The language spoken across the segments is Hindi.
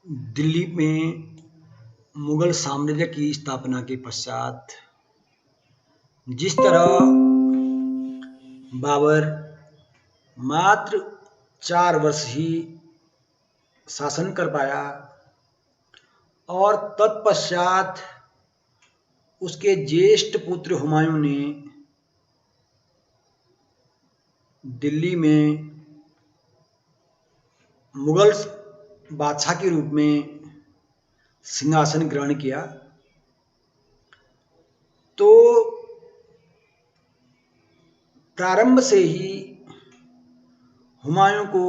दिल्ली में मुगल साम्राज्य की स्थापना के पश्चात जिस तरह बाबर मात्र 4 वर्ष ही शासन कर पाया और तत्पश्चात उसके ज्येष्ठ पुत्र हुमायूं ने दिल्ली में मुगल बादशाह के रूप में सिंहासन ग्रहण किया, तो प्रारंभ से ही हुमायूं को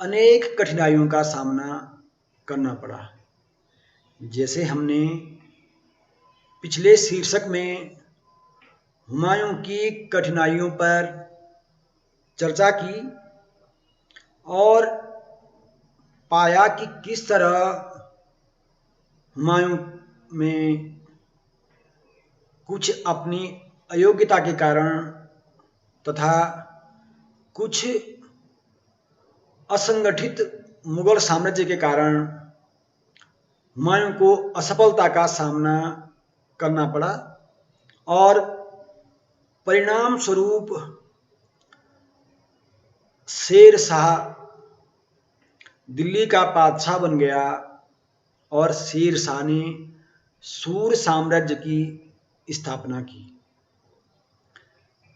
अनेक कठिनाइयों का सामना करना पड़ा। जैसे हमने पिछले शीर्षक में हुमायूं की कठिनाइयों पर चर्चा की और पाया कि किस तरह हुमायूं में कुछ अपनी अयोग्यता के कारण तथा कुछ असंगठित मुगल साम्राज्य के कारण हुमायूं को असफलता का सामना करना पड़ा और परिणाम स्वरूप शेर शाह दिल्ली का बादशाह बन गया और शेर शाह ने सूर साम्राज्य की स्थापना की।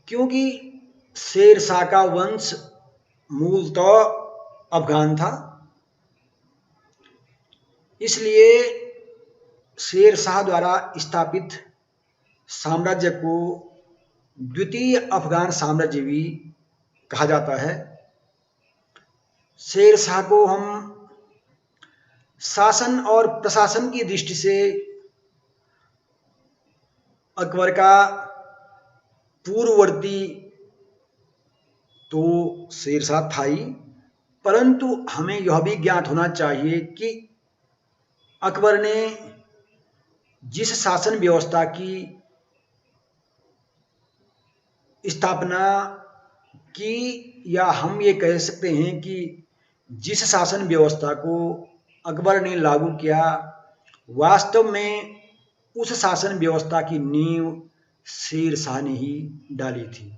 क्योंकि शेर शाह का वंश मूलतः अफगान था, इसलिए शेर शाह द्वारा स्थापित साम्राज्य को द्वितीय अफगान साम्राज्य भी कहा जाता है। शेर शाह को हम शासन और प्रशासन की दृष्टि से अकबर का पूर्ववर्ती तो शेर शाह था ही, परंतु हमें यह भी ज्ञात होना चाहिए कि अकबर ने जिस शासन व्यवस्था की स्थापना की, या हम ये कह सकते हैं कि जिस शासन व्यवस्था को अकबर ने लागू किया, वास्तव में उस शासन व्यवस्था की नींव शेर शाह ने ही डाली थी।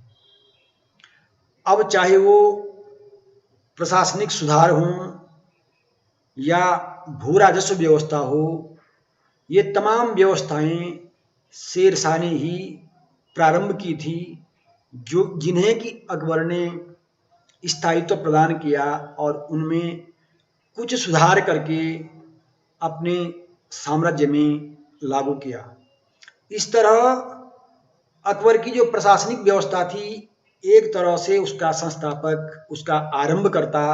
अब चाहे वो प्रशासनिक सुधार हो या भू राजस्व व्यवस्था हो, ये तमाम व्यवस्थाएं शेर शाह ने ही प्रारंभ की थी, जो जिन्हें कि अकबर ने स्थायित्व प्रदान किया और उनमें कुछ सुधार करके अपने साम्राज्य में लागू किया। इस तरह अकबर की जो प्रशासनिक व्यवस्था थी, एक तरह से उसका संस्थापक, उसका आरंभकर्ता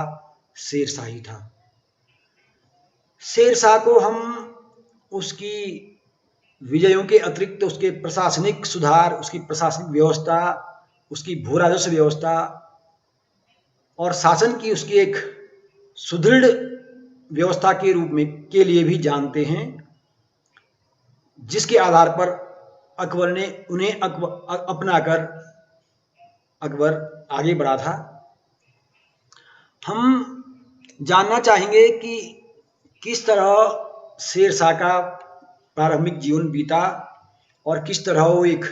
शेर शाह ही था। शेर शाह को हम उसकी विजयों के अतिरिक्त उसके प्रशासनिक सुधार, उसकी प्रशासनिक व्यवस्था, उसकी भू राजस्व व्यवस्था और शासन की उसकी एक सुदृढ़ व्यवस्था के रूप में के लिए भी जानते हैं, जिसके आधार पर अकबर ने उन्हें अपनाकर अकबर आगे बढ़ा था। हम जानना चाहेंगे कि किस तरह शेर शाह का प्रारंभिक जीवन बीता और किस तरह वो एक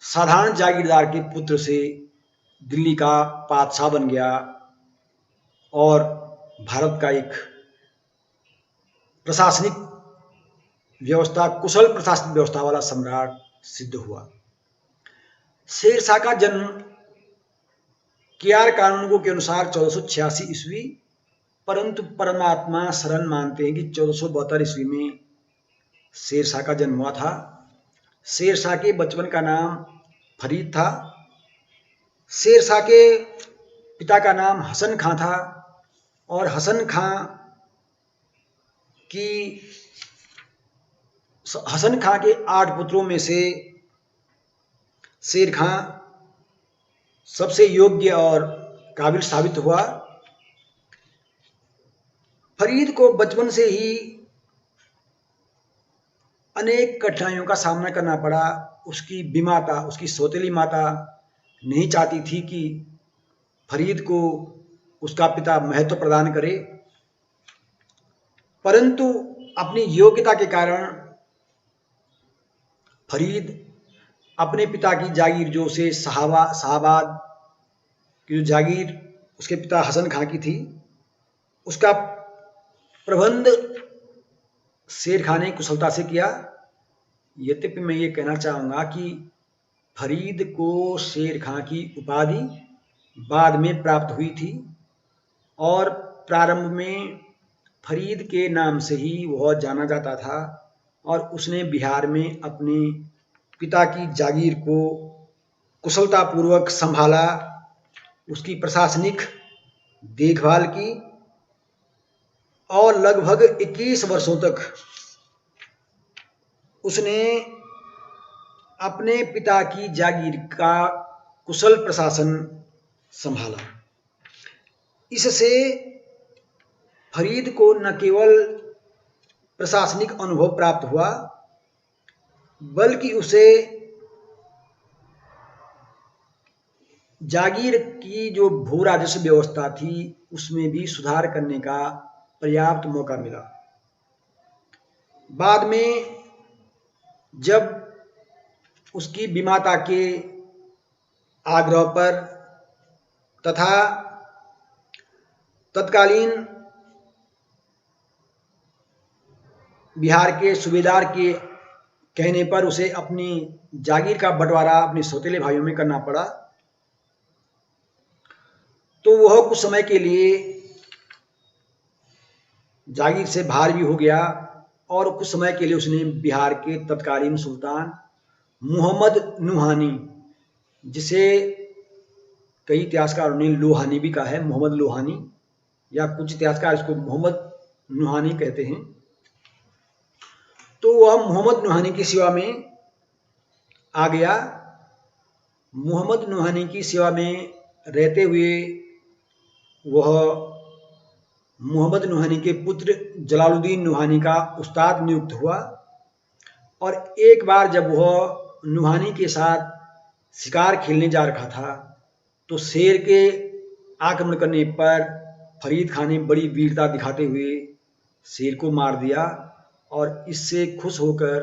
साधारण जागीरदार के पुत्र से दिल्ली का बादशाह बन गया और भारत का एक प्रशासनिक व्यवस्था, कुशल प्रशासनिक व्यवस्था वाला सम्राट सिद्ध हुआ। शेर शाह का जन्म कियार कानूनगो के अनुसार 1486 ईस्वी, परंतु परमात्मा शरण मानते हैं कि 1472 ईस्वी में शेर शाह का जन्म हुआ था। शेर शाह के बचपन का नाम फरीद था। शेर शाह के पिता का नाम हसन खां था और हसन खां के 8 पुत्रों में से शेर खां सबसे योग्य और काबिल साबित हुआ। फरीद को बचपन से ही अनेक कठिनाइयों का सामना करना पड़ा। उसकी विमाता, उसकी सौतेली माता नहीं चाहती थी कि फरीद को उसका पिता महत्व प्रदान करे परंतु अपनी योग्यता के कारण फरीद अपने पिता की जागीर, जो उसे शाहबाद की जो जागीर उसके पिता हसन खां की थी, उसका प्रबंध शेर खां ने कुशलता से किया। यद्यपि मैं ये कहना चाहूँगा कि फरीद को शेर खां की उपाधि बाद में प्राप्त हुई थी और प्रारंभ में फरीद के नाम से ही वह जाना जाता था और उसने बिहार में अपने पिता की जागीर को कुशलतापूर्वक संभाला, उसकी प्रशासनिक देखभाल की और लगभग 21 वर्षों तक उसने अपने पिता की जागीर का कुशल प्रशासन संभाला। इससे फरीद को न केवल प्रशासनिक अनुभव प्राप्त हुआ, बल्कि उसे जागीर की जो भू राजस्व व्यवस्था थी उसमें भी सुधार करने का पर्याप्त मौका मिला। बाद में जब उसकी विमाता के आग्रह पर तथा तत्कालीन बिहार के सूबेदार के कहने पर उसे अपनी जागीर का बंटवारा अपने सौतेले भाइयों में करना पड़ा, तो वह कुछ समय के लिए जागीर से बाहर भी हो गया और कुछ समय के लिए उसने बिहार के तत्कालीन सुल्तान मोहम्मद नुहानी, जिसे कई इतिहासकारों ने लोहानी भी कहा है, मोहम्मद लोहानी, या कुछ इतिहासकार इसको मोहम्मद नुहानी कहते हैं, तो वह मोहम्मद नुहानी की सेवा में आ गया। मोहम्मद नुहानी की सेवा में रहते हुए वह मोहम्मद नुहानी के पुत्र जलालुद्दीन नुहानी का उस्ताद नियुक्त हुआ और एक बार जब वह नुहानी के साथ शिकार खेलने जा रखा था तो शेर के आक्रमण करने पर फरीद खान ने बड़ी वीरता दिखाते हुए शेर को मार दिया और इससे खुश होकर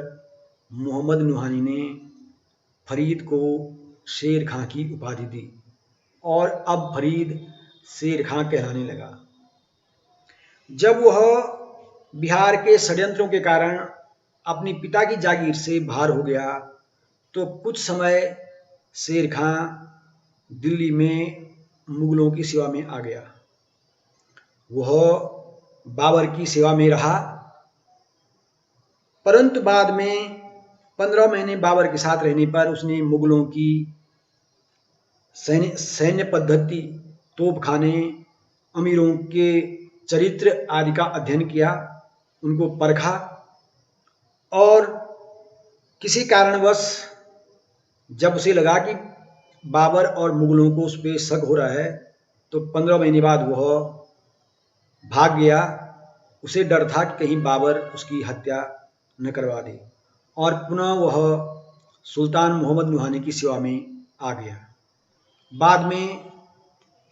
मोहम्मद नुहानी ने फरीद को शेर खां की उपाधि दी और अब फरीद शेर खां कहलाने लगा। जब वह बिहार के षड्यंत्रों के कारण अपनी पिता की जागीर से बाहर हो गया तो कुछ समय शेर खां दिल्ली में मुगलों की सेवा में आ गया। वह बाबर की सेवा में रहा, परंतु बाद में 15 महीने बाबर के साथ रहने पर उसने मुगलों की सैन्य पद्धति, तोपखाने, अमीरों के चरित्र आदि का अध्ययन किया, उनको परखा और किसी कारणवश जब उसे लगा कि बाबर और मुगलों को उस पर शक हो रहा है तो 15 महीने बाद वह भाग गया। उसे डर था कि कहीं बाबर उसकी हत्या न करवा दे और पुनः वह सुल्तान मोहम्मद नुहानी की सेवा में आ गया। बाद में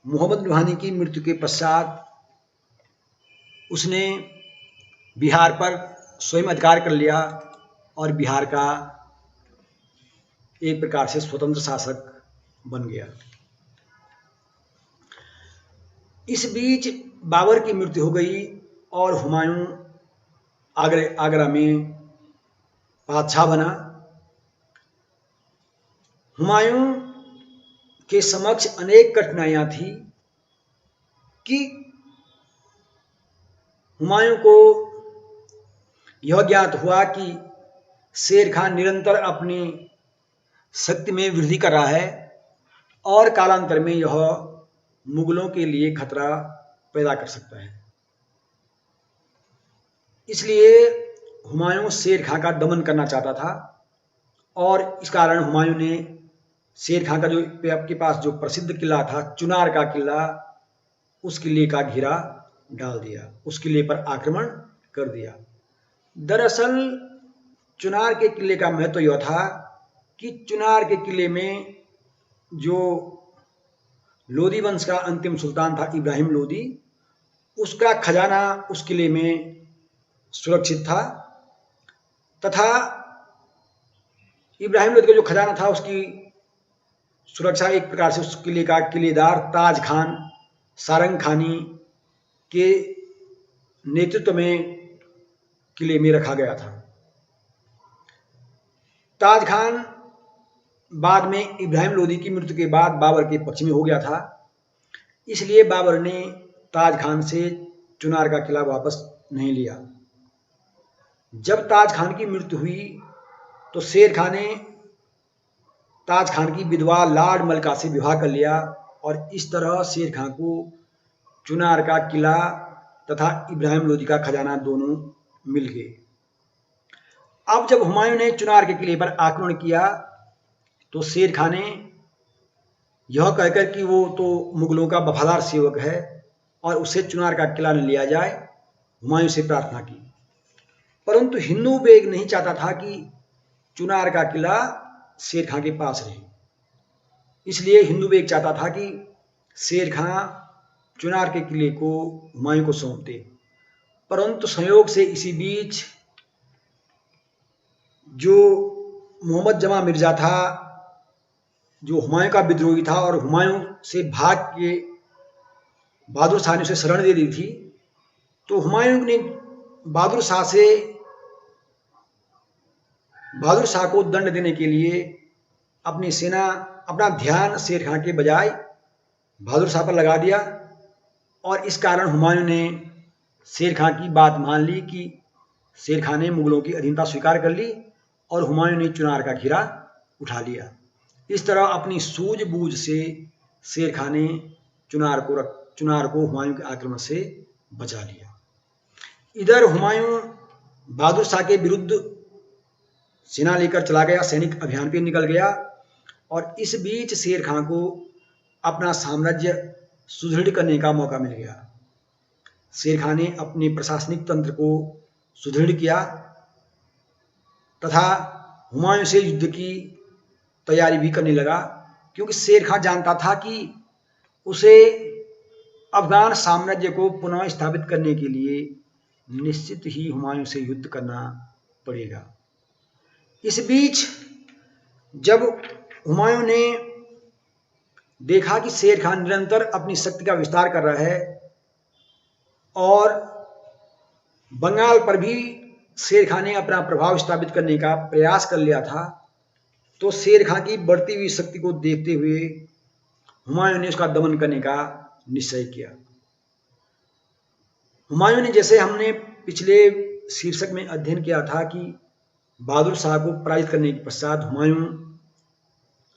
मोहम्मद नुहानी की मृत्यु के पश्चात उसने बिहार पर स्वयं अधिकार कर लिया और बिहार का एक प्रकार से स्वतंत्र शासक बन गया। इस बीच बाबर की मृत्यु हो गई और हुमायूं आगरा में बादशाह बना। हुमायूं के समक्ष अनेक कठिनाइयां थी कि हुमायूं को यह ज्ञात हुआ कि शेर खान निरंतर अपनी शक्ति में वृद्धि कर रहा है और कालांतर में यह मुगलों के लिए खतरा पैदा कर सकता है। इसलिए हुमायूं शेर खां का दमन करना चाहता था और इस कारण हुमायूं ने शेर खां का जो आपके पास जो प्रसिद्ध किला था, चुनार का किला, उस किले का घेरा डाल दिया, उस किले पर आक्रमण कर दिया। दरअसल चुनार के किले का महत्व यह था कि चुनार के किले में जो लोदी वंश का अंतिम सुल्तान था इब्राहिम लोदी, उसका खजाना उस किले में सुरक्षित था तथा इब्राहिम लोदी का जो खजाना था उसकी सुरक्षा एक प्रकार से उस किले का किलेदार ताज खान सारंग खानी के नेतृत्व में किले में रखा गया था। ताज खान बाद में इब्राहिम लोदी की मृत्यु के बाद बाबर के पक्ष में हो गया था, इसलिए बाबर ने ताज खान से चुनार का किला वापस नहीं लिया। जब ताज खान की मृत्यु हुई तो शेर खान ने ताज खान की विधवा लाड मलिका से विवाह कर लिया और इस तरह शेर खान को चुनार का किला तथा इब्राहिम लोदी का खजाना दोनों मिल गए। अब जब हुमायूं ने चुनार के किले पर आक्रमण किया तो शेर खान ने यह कहकर कि वो तो मुगलों का वफादार सेवक है और उसे चुनार का किला न लिया जाए, हुमायूं से प्रार्थना की। परंतु हिंदू बेग नहीं चाहता था कि चुनार का किला शेर खां के पास रहे, इसलिए हिंदू बेग चाहता था कि शेर खां चुनार के किले को हुमायूं को सौंप दे। परंतु संयोग से इसी बीच जो मोहम्मद जमा मिर्जा था, जो हुमायूं का विद्रोही था और हुमायूं से भाग के बहादुर शाह ने उसे शरण दे दी थी, तो हुमायूं ने बहादुर शाह को दंड देने के लिए अपना ध्यान शेर खां के बजाय बहादुर शाह पर लगा दिया और इस कारण हुमायूं ने शेर खां की बात मान ली कि शेर खां ने मुगलों की अधीनता स्वीकार कर ली और हुमायूं ने चुनार का घेरा उठा लिया। इस तरह अपनी सूझबूझ से शेर खां ने चुनार को हुमायूं के आक्रमण से बचा लिया। इधर हुमायूं बहादुर शाह के विरुद्ध सेना लेकर चला गया, सैनिक अभियान पे निकल गया और इस बीच शेर खां को अपना साम्राज्य सुदृढ़ करने का मौका मिल गया। शेर खां ने अपने प्रशासनिक तंत्र को सुदृढ़ किया तथा हुमायूं से युद्ध की तैयारी भी करने लगा, क्योंकि शेर खां जानता था कि उसे अफगान साम्राज्य को पुनः स्थापित करने के लिए निश्चित ही हुमायूं से युद्ध करना पड़ेगा। इस बीच जब हुमायूं ने देखा कि शेर खान निरंतर अपनी शक्ति का विस्तार कर रहा है और बंगाल पर भी शेर खान ने अपना प्रभाव स्थापित करने का प्रयास कर लिया था, तो शेर खान की बढ़ती हुई शक्ति को देखते हुए हुमायूं ने उसका दमन करने का निश्चय किया। हुमायूं ने, जैसे हमने पिछले शीर्षक में अध्ययन किया था कि बहादुर शाह को पराजित करने के पश्चात हुमायूं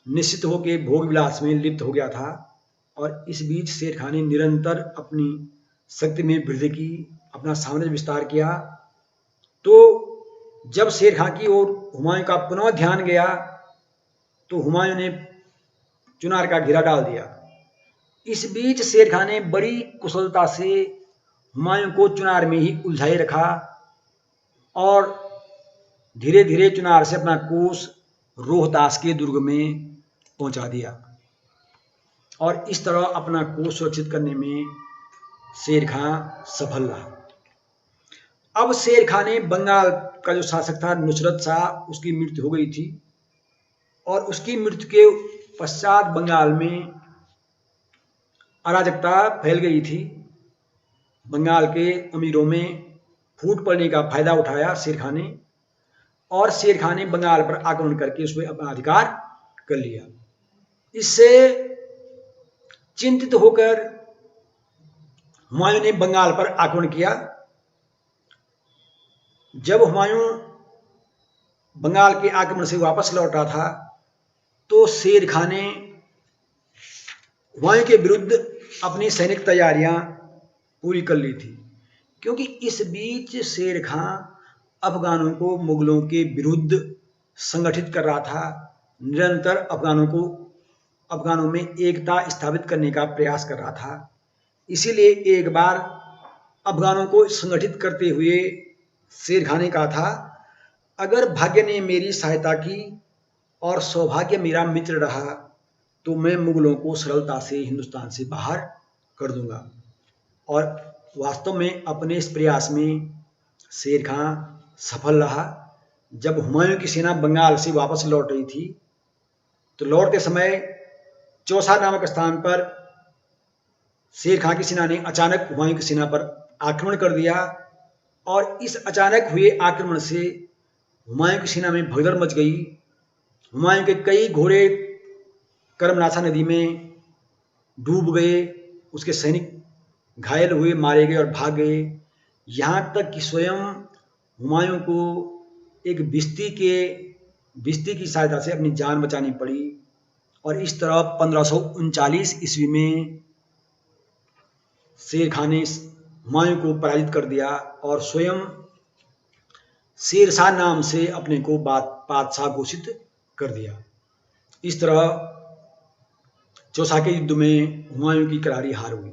निश्चित होकर भोग विलास में लिप्त हो गया था और इस बीच शेर खान ने निरंतर अपनी शक्ति में वृद्धि की, अपना साम्राज्य विस्तार किया। तो जब शेर खान की ओर हुमायूं का पुनः ध्यान गया तो हुमायूं ने चुनार का घेरा डाल दिया। इस बीच शेर खान ने बड़ी कुशलता से हुमायूं को चुनार में ही उलझाए रखा और धीरे धीरे चुनार से अपना कोस रोहतास के दुर्ग में पहुंचा दिया और इस तरह अपना कोस सुरक्षित करने में शेर खां सफल रहा। अब शेर खान ने बंगाल का जो शासक था नुसरत शाह, उसकी मृत्यु हो गई थी और उसकी मृत्यु के पश्चात बंगाल में अराजकता फैल गई थी। बंगाल के अमीरों में फूट पड़ने का फायदा उठाया शेर खान ने और शेर खान ने बंगाल पर आक्रमण करके उसमें अपना अधिकार कर लिया। इससे चिंतित होकर हुमायूं ने बंगाल पर आक्रमण किया। जब हुमायूं बंगाल के आक्रमण से वापस लौटा था तो शेर खान ने हुमायूं के विरुद्ध अपनी सैनिक तैयारियां पूरी कर ली थी, क्योंकि इस बीच शेर खां अफगानों को मुगलों के विरुद्ध संगठित कर रहा था, निरंतर अफगानों में एकता स्थापित करने का प्रयास कर रहा था। इसीलिए एक बार अफगानों को संगठित करते हुए शेर खान ने कहा था, अगर भाग्य ने मेरी सहायता की और सौभाग्य मेरा मित्र रहा तो मैं मुगलों को सरलता से हिंदुस्तान से बाहर कर दूंगा। और वास्तव में अपने इस प्रयास में शेर खां सफल रहा। जब हुमायूं की सेना बंगाल से वापस लौट रही थी तो लौटते समय चौसा नामक स्थान पर शेर खां की सेना ने अचानक हुमायूं की सेना पर आक्रमण कर दिया और इस अचानक हुए आक्रमण से हुमायूं की सेना में भगदड़ मच गई। हुमायूं के कई घोड़े कर्मनाशा नदी में डूब गए, उसके सैनिक घायल हुए, मारे गए और भाग गए। यहाँ तक कि स्वयं हुमायूं को एक बिश्ती की सहायता से अपनी जान बचानी पड़ी। और इस तरह 1539 ईस्वी में शेर खां ने हुमायूं को पराजित कर दिया और स्वयं शेरशाह नाम से अपने को बादशाह घोषित कर दिया। इस तरह चौसा के युद्ध में हुमायूं की करारी हार हुई।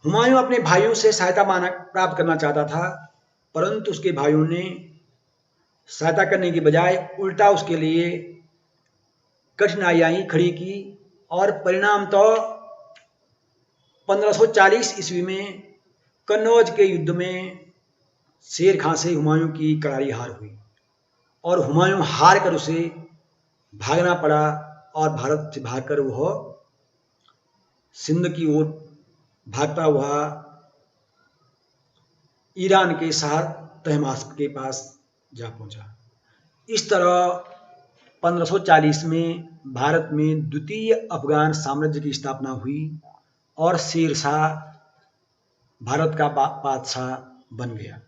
हुमायूं अपने भाइयों से सहायता प्राप्त करना चाहता था, परंतु उसके भाइयों ने सहायता करने के बजाय उल्टा उसके लिए कठिनाइयां खड़ी की और परिणाम तो 1540 ईस्वी में कन्नौज के युद्ध में शेर खां से हुमायूं की करारी हार हुई और हुमायूं हार कर उसे भागना पड़ा और भारत से भागकर वह सिंध की ओर भागता हुआ ईरान के शहर तहमास के पास जा पहुंचा। इस तरह 1540 में भारत में द्वितीय अफगान साम्राज्य की स्थापना हुई और शेरशाह भारत का बादशाह बन गया।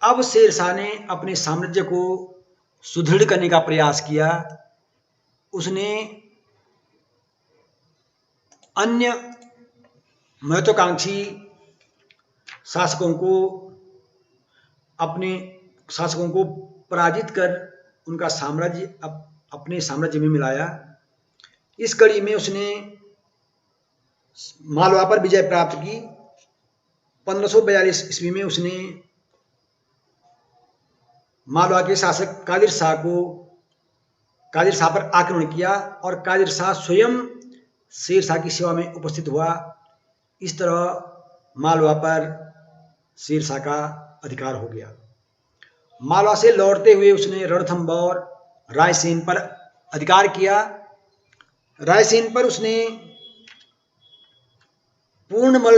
अब शेरशाह ने अपने साम्राज्य को सुदृढ़ करने का प्रयास किया। उसने अन्य महत्वाकांक्षी शासकों को पराजित कर उनका साम्राज्य अपने साम्राज्य में मिलाया। इस कड़ी में उसने मालवा पर विजय प्राप्त की। 1542 ईस्वी में उसने मालवा के शासक कादिर शाह पर आक्रमण किया और कादिर शाह स्वयं शेरशाह की सेवा में उपस्थित हुआ। इस तरह मालवा पर शेरशाह का अधिकार हो गया। मालवा से लौटते हुए उसने रणथंभौर रायसेन पर अधिकार किया। रायसेन पर उसने पूर्णमल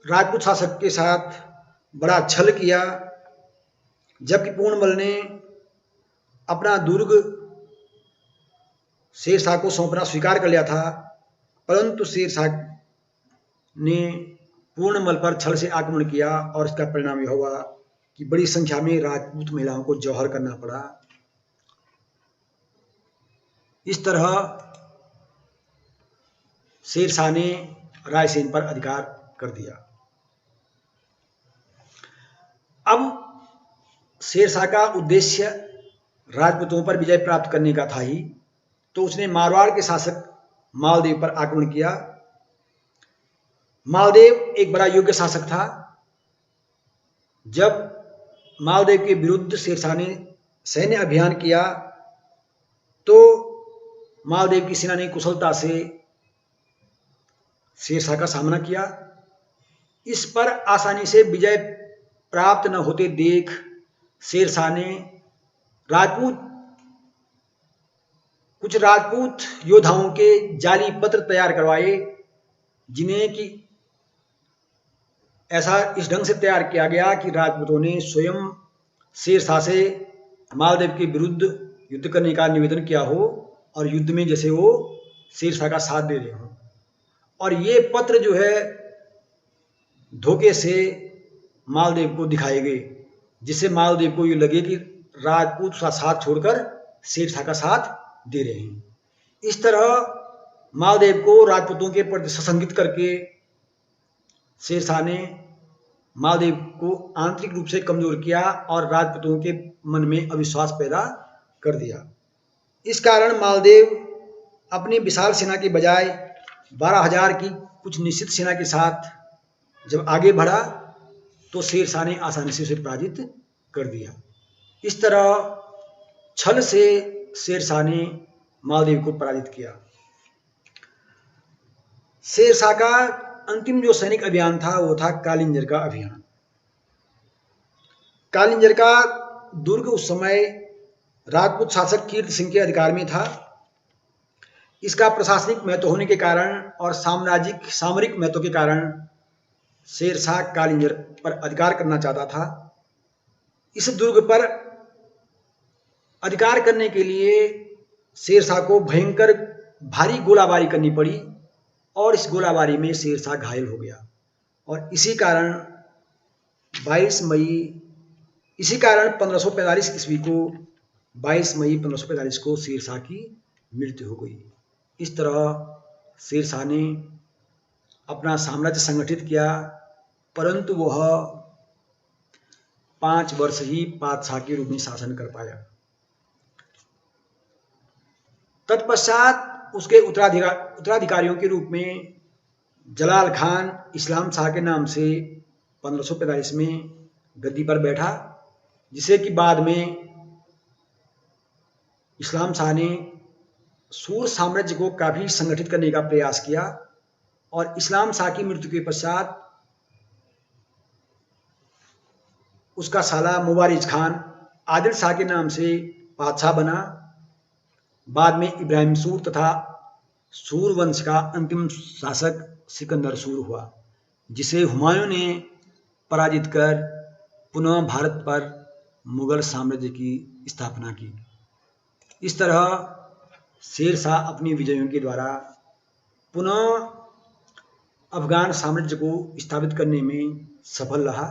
राजपूत शासक के साथ बड़ा छल किया, जबकि पूर्णमल ने अपना दुर्ग शेरशाह को सौंपना स्वीकार कर लिया था, परंतु शेरशाह ने पूर्णमल पर छल से आक्रमण किया और इसका परिणाम यह हुआ कि बड़ी संख्या में राजपूत महिलाओं को जौहर करना पड़ा। इस तरह शेरशाह ने रायसेन पर अधिकार कर दिया। अब शेरशाह का उद्देश्य राजपूतों पर विजय प्राप्त करने का था ही, तो उसने मारवाड़ के शासक मालदेव पर आक्रमण किया। मालदेव एक बड़ा योग्य शासक था। जब मालदेव के विरुद्ध शेरशाह ने सैन्य अभियान किया तो मालदेव की सेना ने कुशलता से शेरशाह का सामना किया। इस पर आसानी से विजय प्राप्त न होते देख शेरशाह ने कुछ राजपूत योद्धाओं के जाली पत्र तैयार करवाए, जिन्हें कि ऐसा इस ढंग से तैयार किया गया कि राजपूतों ने स्वयं शेरशाह से मालदेव के विरुद्ध युद्ध करने का निवेदन किया हो और युद्ध में जैसे वो शेरशाह का साथ दे रहे हों। और ये पत्र जो है धोखे से मालदेव को दिखाए गए, जिससे मालदेव को ये लगे कि राजपूत का साथ छोड़कर शेरशाह का साथ दे रहे हैं। इस तरह मालदेव को राजपूतों के प्रति सशंकित करके शेरशाह ने मालदेव को आंतरिक रूप से कमजोर किया और राजपूतों के मन में अविश्वास पैदा कर दिया। इस कारण मालदेव अपनी विशाल सेना के बजाय 12,000 की कुछ निश्चित सेना के साथ जब आगे बढ़ा तो शेरशाह ने आसानी से उसे पराजित कर दिया। इस तरह छल से शेरशाह ने मालदेव को पराजित किया। शेरशाह का अंतिम जो सैनिक अभियान था वो था कालिंजर का अभियान। कालिंजर का दुर्ग उस समय राजपूत शासक कीर्ति सिंह के अधिकार में था। इसका प्रशासनिक महत्व होने के कारण और सामरिक महत्व के कारण शेरशाह कालिंजर पर अधिकार करना चाहता था। इस दुर्ग पर अधिकार करने के लिए शेरशाह को भयंकर भारी गोलाबारी करनी पड़ी और इस गोलाबारी में शेरशाह घायल हो गया और इसी कारण 1545 ईस्वी को 22 मई 1545 को शेरशाह की मृत्यु हो गई। इस तरह शेरशाह ने अपना साम्राज्य संगठित किया, परंतु वह 5 वर्ष ही बादशाह के रूप में शासन कर पाया। तत्पश्चात उसके उत्तराधिकारियों के रूप में जलाल खान इस्लाम शाह के नाम से 1545 में गद्दी पर बैठा, जिसे कि बाद में इस्लाम शाह ने सूर साम्राज्य को काफी संगठित करने का प्रयास किया और इस्लाम शाह की मृत्यु के पश्चात उसका साला मुबारिज खान आदिल शाह के नाम से बादशाह बना। बाद में इब्राहिम सूर तथा सूर वंश का अंतिम शासक सिकंदर सूर हुआ, जिसे हुमायूं ने पराजित कर पुनः भारत पर मुगल साम्राज्य की स्थापना की। इस तरह शेरशाह अपनी विजयों के द्वारा पुनः अफगान साम्राज्य को स्थापित करने में सफल रहा।